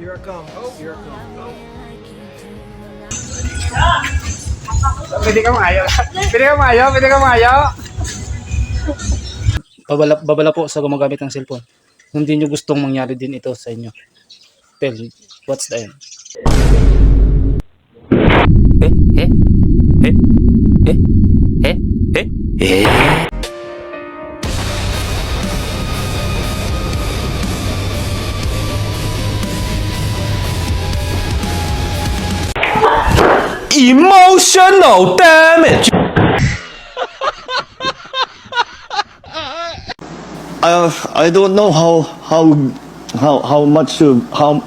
Here I come. Here I come. Pwede ka maayaw. Pwede ka maayaw. Pwede ka maayaw. Babala po sa gumagamit ng cellphone. Hindi nyo gustong mangyari din ito sa inyo. Tell, what's the end? Emotional damage. I don't know how much how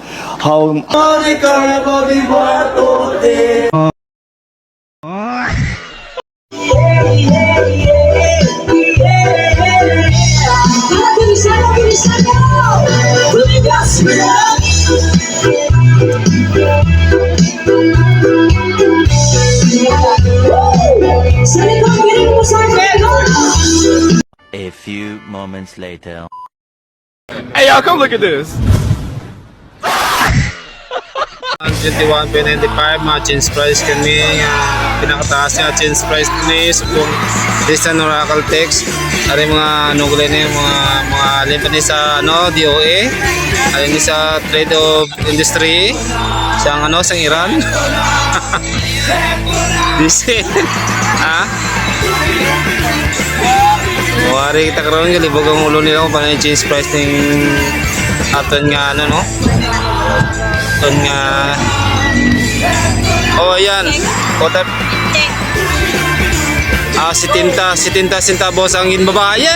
A few moments later. Hey, y'all, come look at this. 21.95 mga change price kami. Pinakataas nga change price ni Subong Distant Oracle Text. Ari mga nugulay na yung mga limpan ni sa DOA. Ari ni sa Trade of Industry. Siyang sang Iran. Disi. Wari kita karon nga libog ang ulo nila kung paano yung change price ng aton nga aton nga ayan kota si Tinta centavos ang ginbabae.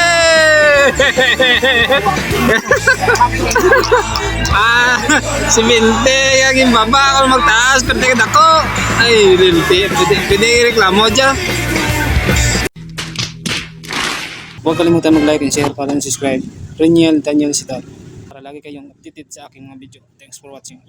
Si Mente ang ginbaba kung magtaas pero tingin ako ay pwede reklamo dyan. Huwag kalimutan mag-like and share, follow and subscribe. Reniel Daniel Sital. Para lagi kayong updated sa aking mga video. Thanks for watching.